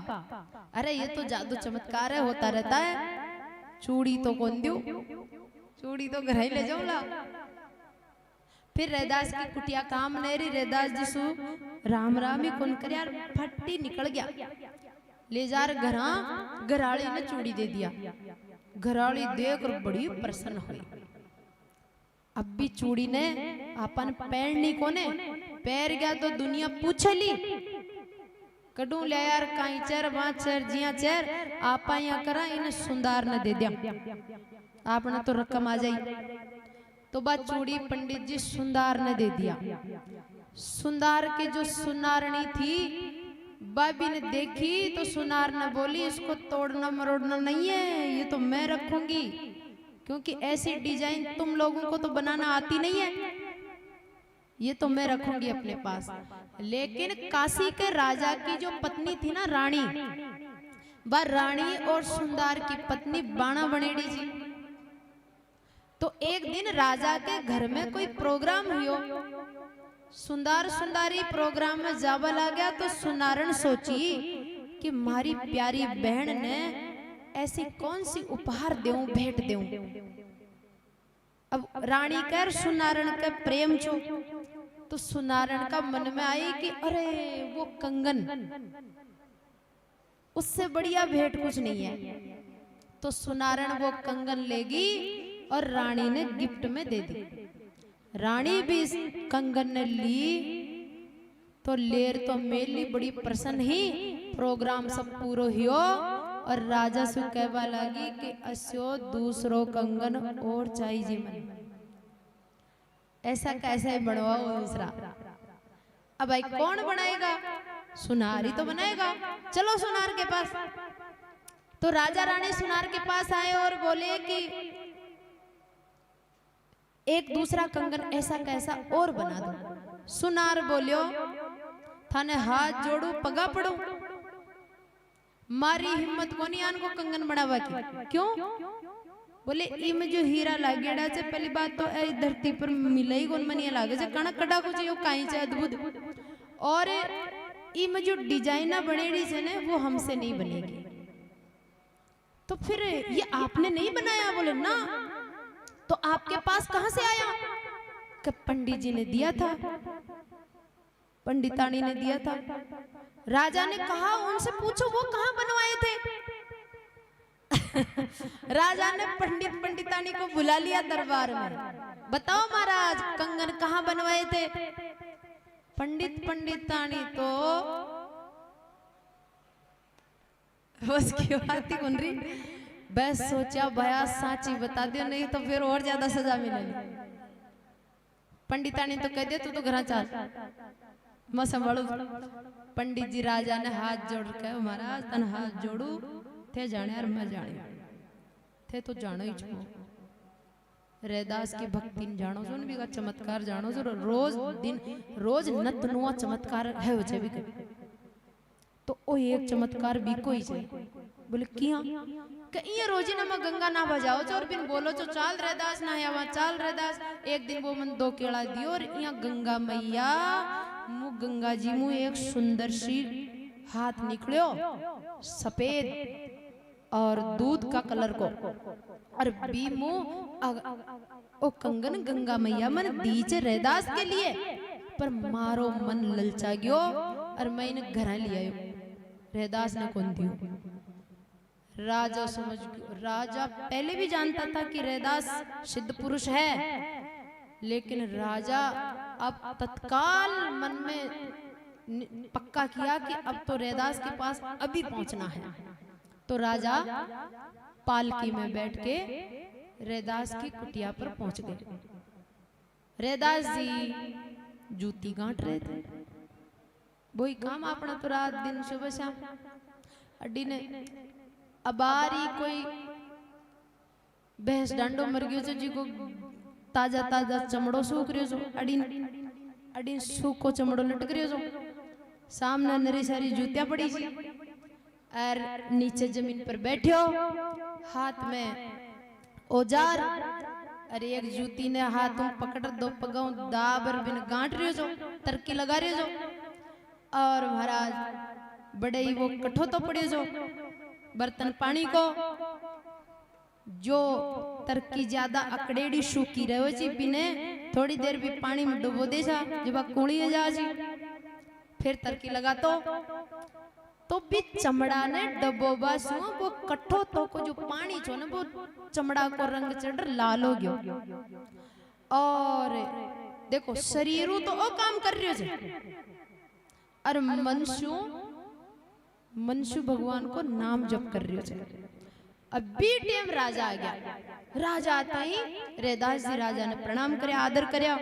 अरे ये तो जादू चमत्कार है, होता रहता है। चूड़ी तो कौन दूं, चूड़ी तो घर ही ले जाऊंगा। फिर रैदास की कुटिया काम नहीं रही, रैदास जी सु राम राम ही कौन कर यार, फट्टी निकल गया। ले जा घरा, घराड़ी ने चूड़ी दे दिया। घराड़ी देख और बड़ी प्रसन्न हुई। अब भी चूड़ी ने अपन पैरनी कोने पैर गया तो दुनिया पूछे ली, कड़ू ले यार काई चेर वहां चेर जिया चेर आपा यहाँ करा, इन्हें सुंदर ने दे दिया, आपने तो रकम आ जाई। तो बात चूड़ी पंडित जी सुंदर ने दे दिया। सुंदर के जो सुनारनी थी बाबी ने देखी तो सुनार ने बोली इसको तोड़ना मरोड़ना नहीं है, ये तो मैं रखूंगी, क्योंकि ऐसी डिजाइन तुम लोगों को तो बनाना आती नहीं है, ये तो मैं रखूंगी अपने पास। लेकिन काशी के राजा की जो पत्नी थी ना रानी, वह रानी और सुंदर की पत्नी बाणा बनेड़ी जी। तो एक दिन राजा के घर में कोई प्रोग्राम हुआ, सुंदर सुंदरी प्रोग्राम में जावा लग गया। तो सुनारण सोची कि मारी प्यारी बहन ने ऐसी कौन सी उपहार देऊं, भेंट देऊं। अब रानी कर सुनारण के प्रेम छो, तो सुनारण का मन में आई कि अरे वो कंगन, उससे बढ़िया भेंट कुछ नहीं है। तो सुनारण वो कंगन लेगी और रानी ने गिफ्ट में दे दी। रानी भी इस कंगन ने ली तो लेर तो मेली बड़ी प्रसन्न ही। प्रोग्राम सब पूरा हियो और राजा से कहवा लगी कि अस्यो दूसरो कंगन और चाहिए जी मन। ऐसा कैसे बनवाओ दूसरा। अब भाई कौन बनाएगा, सुनारी तो बनाएगा, चलो सुनार के पास। तो राजा रानी सुनार के पास आए और बोले कि एक दूसरा कंगन ऐसा कैसा और बना दो। सुनार बोलियो थाने हाथ जोड़ू पगा पड़ो, मारी हिम्मत कोनी आन को कंगन बनावा की। क्यों? बोले इम जो हीरा लागेड़ा छे, पहली बात तो ए धरती पर मिले ही कौन मनिया लागे छे, कणक कड़ा कुछ यो काई छे अद्भुत। और इम जो डिजाइना बनेड़ी छे ने वो हमसे नहीं बनेगी। तो फिर ये आपने नहीं बनाया? बोले ना। तो आपके पास कहां से आया? कि पंडित जी ने दिया था, पंडितानी ने दिया था। राजा ने कहा उनसे पूछो वो कहां बनवाए थे। राजा ने पंडित पंडितानी को बुला लिया दरबार में, बताओ महाराज कंगन कहां बनवाए थे। पंडित पंडितानी तो उसकी बात ही सुन रही। बस सोचा भया साची बता दियो, नहीं तो फिर और ज्यादा सजा मिलेगी। पंडितानी तो कह दिया तू तो घर चल, मैं संभालू। पंडित जी राजा ने हाथ जोड़ के महाराज तन हाथ जोड़ू थे जाने और मैं जाने थे तो जानो ही छो। रैदास की भक्ति जानो जो भी का चमत्कार जानो जो रोज दिन रोज नत नुआ चमत्कार है हो भी कभी तो ओ एक चमत्कार भी कोई छे। बोले किया कहीं रोजी नमा गंगा ना बजाओ चो और बिन बोलो चो चाल रैदास ना आवा चाल रैदास। एक दिन वो मन 2 केला दियो और यहाँ गंगा मैया मुँह गंगा जी मुँह एक सुंदर सी हाथ निकलियो सफेद और दूध का कलर को और बी मुँह ओ कंगन गंगा मैया मन दीचे रैदास के लिए पर मारो मन ललचा गयो और मैंने घर लिया रैदास ने कौन दियो। राजा समझ राजा पहले भी जानता था कि रैदास सिद्ध पुरुष है, लेकिन राजा अब तत्काल मन में पक्का किया कि अब तो रैदास के पास अभी पहुंचना है। तो राजा पालकी में बैठ के रैदास की कुटिया पर पहुंच गए। रैदास जी जूती गांठ रहे थे, वही काम अपना तो रात दिन सुबह शाम अड्डी ने अबारी कोई भैंस डांडो मर गयो जो जी को ताजा ताजा चमड़ो सूख रहो जो अड़ी सूखो चमड़ो लटक रहो जो सामने नरी सारी जूतियां पड़ी जी और नीचे जमीन पर बैठो हाथ में औजार अरे एक जूती ने हाथ में पकड़ दो पगाओ दाबर बिन गांठ रहो जो तरकी लगा रहे जो और महाराज बड़े ही वो कठो तो पड़े जो बर्तन पानी को जो तरकी ज्यादा अकड़ेड़ी सूखी रहे जी बिने थोड़ी देर भी पानी में डुबो दे जा जब कुणी जा जी फिर तरकी लगा तो भी चमड़ा ने डबोबा सु वो कठो तो को जो पानी छो ने वो चमड़ा को रंग चढ़ लाल हो गयो और देखो शरीर तो ओ काम कर रहे छे और मनसु भगवान को नाम जप कर रहे छे। अभी टाइम राजा आ गया, राजा आता ही रैदास जी राजा ने प्रणाम करे आदर करया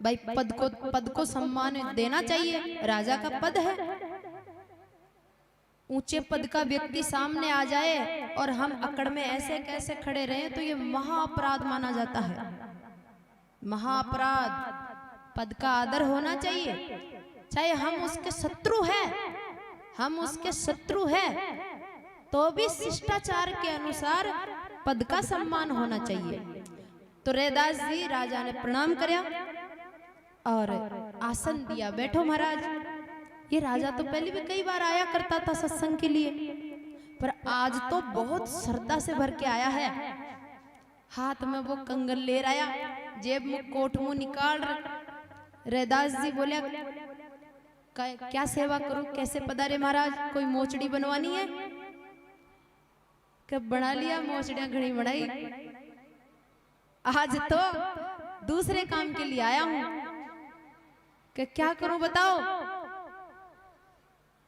भाई पद को सम्मान देना चाहिए, राजा का पद है। ऊंचे पद का व्यक्ति सामने आ जाए और हम अकड़ में ऐसे कैसे खड़े रहे तो ये महाअपराध माना जाता है, महाअपराध। पद का आदर होना चाहिए, चाहे हम उसके शत्रु हैं, हम उसके शत्रु हैं तो भी शिष्टाचार के अनुसार पद का सम्मान होना चाहिए। तो रैदास जी राजा ने प्रणाम करया और आसन दिया, बैठो महाराज। ये राजा तो पहले भी कई बार आया करता था सत्संग के लिए, पर आज तो बहुत श्रद्धा से भर के आया है। हाथ में वो कंगन ले आया, जेब में कोट मुंह निकाल। रैदास जी बोले क्या सेवा करूं, कैसे पधारे महाराज, कोई मोचड़ी बनवानी है? कब बना लिया, मोचड़ियां घड़ी बनाई। आज तो दूसरे काम के लिए आया हूं कि क्या करूं बताओ।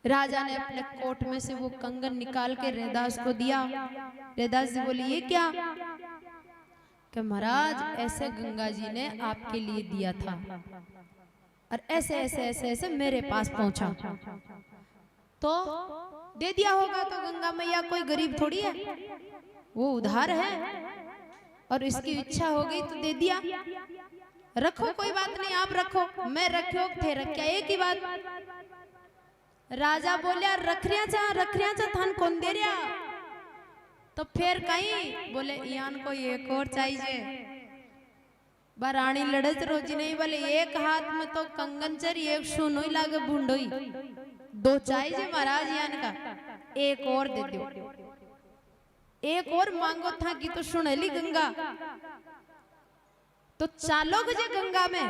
राजा ने अपने कोट में से वो कंगन निकाल के रैदास को दिया। रैदास जी बोले ये क्या? कि महाराज ऐसे गंगा जी ने आपके लिए दिया था और ऐसे ऐसे ऐसे ऐसे मेरे पास पहुंचा तो दे दिया होगा। तो गंगा मैया कोई गरीब थोड़ी है, वो उधार है और इसकी इच्छा हो गई तो दे दिया। रखो कोई बात नहीं, आप रखो, मैं रखो थे रख्या एक ही बात। राजा बोलिया रख रिया चा थान कौन दे रिया? तो फिर कहीं बोले यान को एक और चाहिए। रानी लड़त रोजी नहीं बोले एक हाथ में तो कंगन चर एक सुनोई लागे भूंडोई, दो चाहिए महाराज यान का, एक और दे दो। एक और मांगो था कि तो सुनेली गंगा। तो चालो गजे गंगा में,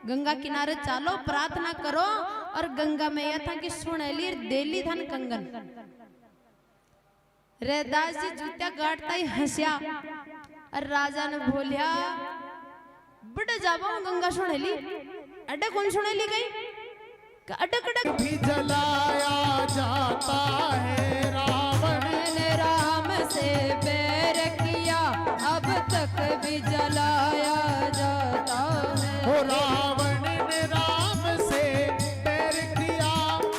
गंगा किनारे चालो, प्रार्थना करो और गंगा में यह था कि सुनेली देली था कंगन। रैदास जी जूतिया गाटता ही हंसिया और राजा ने बोलिया बड़ा जाबो गंगा सुनेली। अड्डा कौन सुनेली गई? अडक अडक भी जलाया जाता है, रावण ने राम से बैर किया, अब तक भी जलाया जाता है। हो रावण ने राम से बैर किया,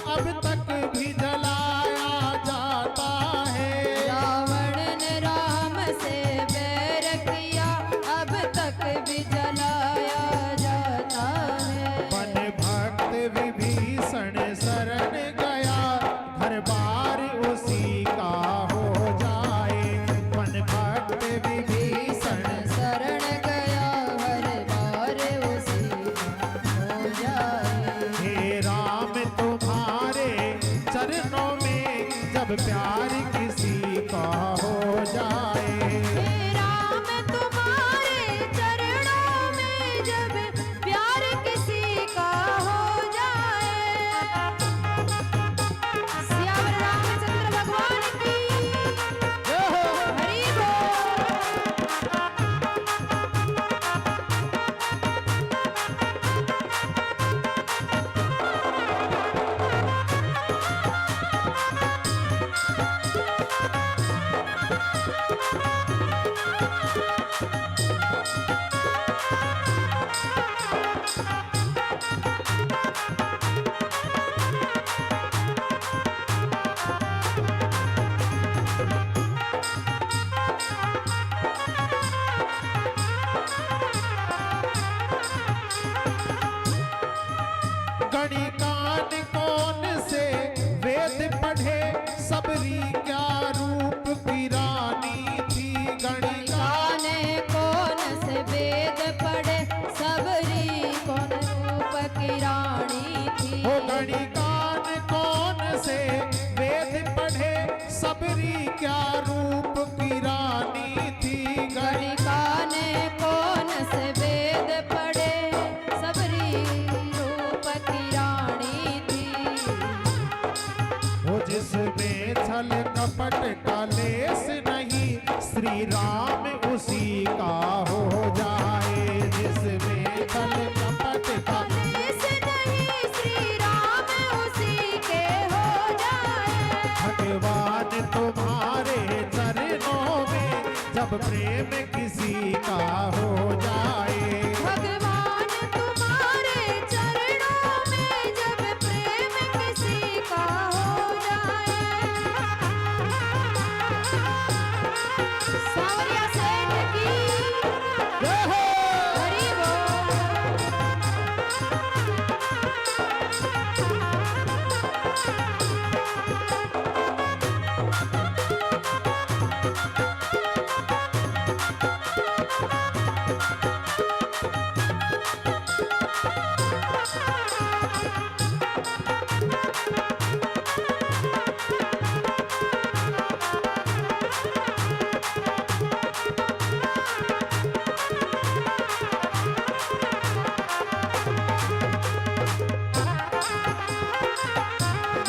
अब तक भी जलाया जाता है। रावण ने राम से बैर किया, अब तक भी जलाया जाता है। मन भक्त विभीषण शरण गया, घर बार उसी का हो जाए। मन भक्त विभीषण शरण गणिकान कौन से वेद पढ़े, सबरी क्या रूप की रानी थी। गणिकान गाने कौन से वेद पढ़े, सबरी कौन रूप की रानी थी। हो गणिकान कौन से वेद पढ़े, सबरी क्या रूप की रानी थी। गणिकाने कौन से वेद पढ़े, सबरी रूप की रानी थी। हो जिसमें छल कपट का लेस नहीं, श्री राम उसी का हो जाए। जिसमें छल कपट का लेस नहीं, श्री राम उसी के हो जाए। भगवान तुम्हारे चरणों में, जब प्रेम किसी का हो जाए। भगवान तुम्हारे चरणों में, जब प्रेम किसी का हो जाए। सावरिया सेठ की जय हो। हरि बोल।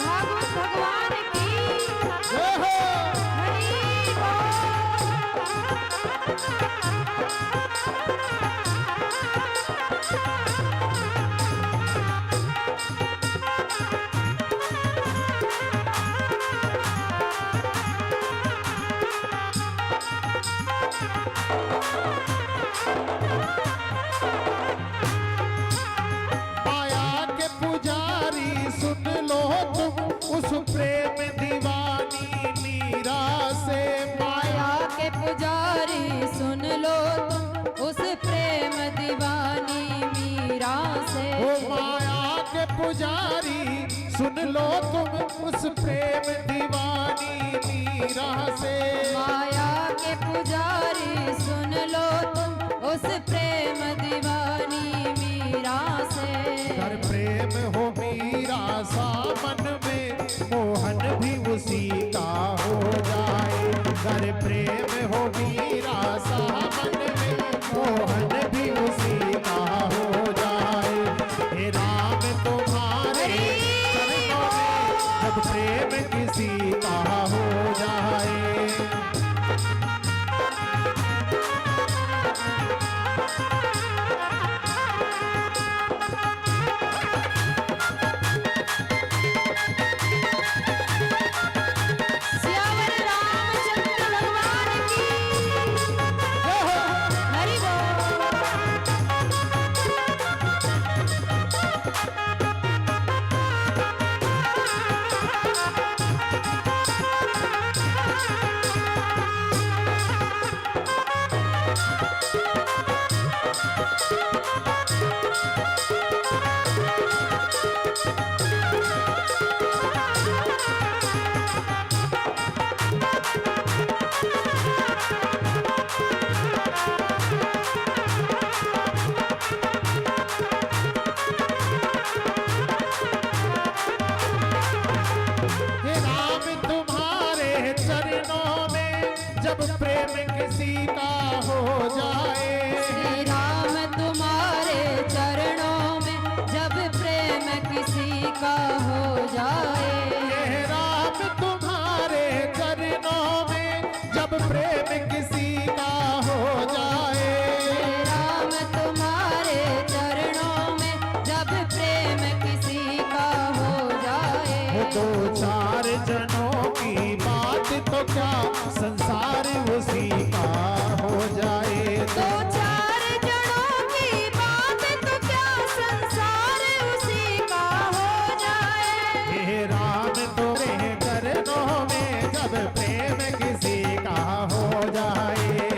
भागवत भगवान की जय हो। हरि माया के पुजारी सुन लो तुम, उस प्रेम दीवानी मीरा से। माया के पुजारी सुन लो तुम, उस प्रेम दीवानी मीरा से। ओ माया के पुजारी सुन लो तुम, उस प्रेम दीवानी मीरा से। माया के पुजारी सुन लो तुम, उस प्रेम दीवानी मीरा से। कर प्रेम हो मीरा सामन में, मोहन भी उसी का हो जाए। कर प्रेम हो मीरा सामन में, मोहन भी उसी का हो जाए। हे राम तुम्हारे चरणों में, जब प्रेम किसी का हो जाए। सियावर रामचंद्र भगवान की हरि बोल। हे राम तुम्हारे चरणों में, जब प्रेम किसी का हो जाए। श्री राम तुम्हारे चरणों में, जब प्रेम किसी का हो जाए। हे राम तुम्हारे चरणों में, जब प्रेम किसी का हो जाए। श्री राम तुम्हारे चरणों में, जब प्रेम किसी का हो जाए। दो चार जनों की बात तो तो क्या संसार उसी का हो जाए। दो चार जनों की बात तो क्या संसार उसी का हो जाए। हे राम तोरे चरणों में जब प्रेम किसी का हो जाए।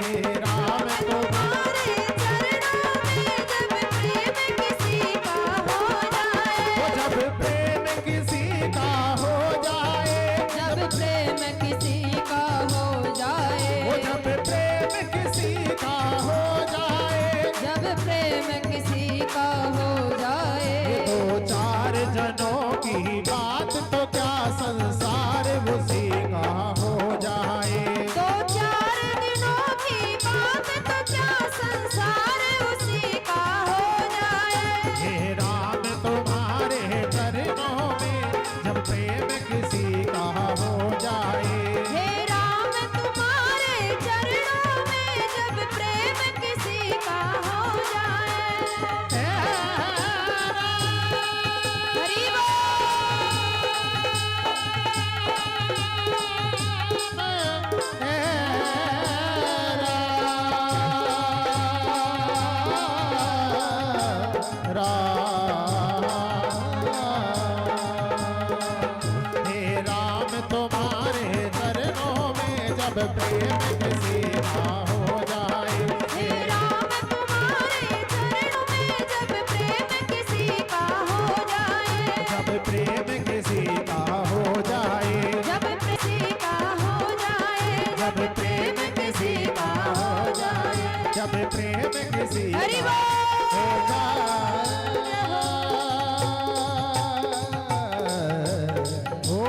राम तुम्हारे चरणों में जब प्रेम किसी का हो जाए। जब प्रेम किसी का हो जाए। जब प्रेम किसी का हो जाए। जब प्रेम किसी का हो जाए। जब प्रेम किसी का हो जाए। दो चार जनों की बात तो क्या संसार उसी का हो जाए। दो चार दिनों की बात तो क्या संसार उसी का हो जाए। हे राम तुम्हारे चरणों में जब प्रेम किसी का हो जाए। हे राम तुम्हारे चरणों में जब प्रेम किसी का हो जाए। हरि हे राम तुम्हारे चरणों में जब प्रेम किसी का हो जाए। हे राम तुम्हारे चरणों में जब प्रेम किसी का हो जाए। जब प्रेम किसी का हो जाए। जब किसी का हो जाए। जब प्रेम किसी का हो जाए। जब प्रेम किसी हरि का बोल। हो जाए। हो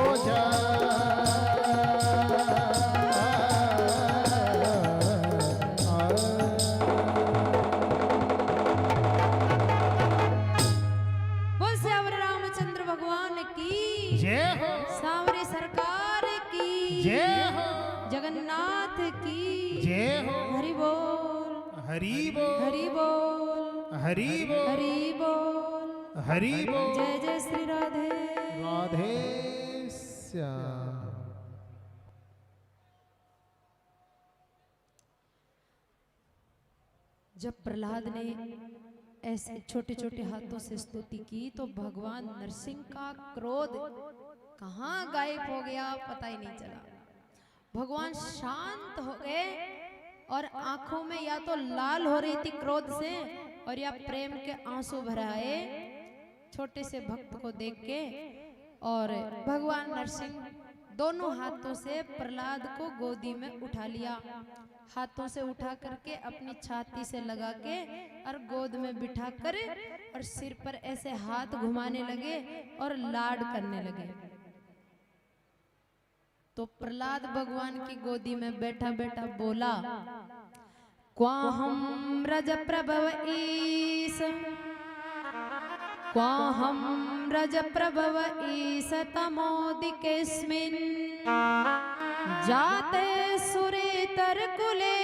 बोल श्यावर रामचंद्र भगवान की जय हो। सांवरे सरकार की जय हो। जगन्नाथ की जय हो। हरि बोल। हरि बोल। हरि बोल। हरि बोल। हरि बोल। हरि बोल। जय जय श्री राधे। राधे श्याम। जब प्रहलाद ने ऐसे छोटे छोटे हाथों से स्तुति की तो भगवान नरसिंह का क्रोध कहाँ गायब हो गया पता ही नहीं चला। भगवान शांत हो गए और आंखों में या तो लाल हो रही थी क्रोध से और या प्रेम के आंसू भराए छोटे से भक्त को देख के। और भगवान नरसिंह दोनों हाथों से प्रहलाद को गोदी में उठा लिया। हाथों से उठा करके अपनी छाती से लगा के और गोद में बिठा कर और सिर पर ऐसे हाथ घुमाने लगे और लाड करने लगे। तो प्रहलाद भगवान की गोदी में बैठा बैठा बोला, क्वाहम रज प्रभव ईश, क्वाहम रज प्रभव ईश तमोदिकेस्मिन् जाते सुरेतर कुले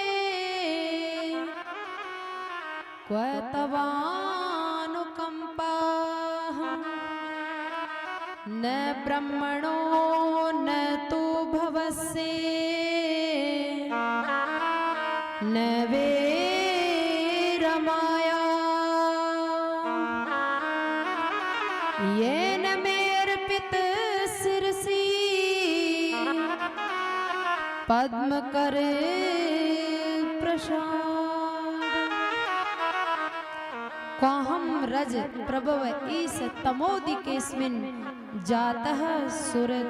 क्व तवानुकंपा न ब्रह्मणो न तु भवस्य न वेरमाया येन मेर्पित शिरसि पद्म करे प्रसाद। क्वाहम रज प्रभव ईश तमोदिकेस्मिन् जातः सुरत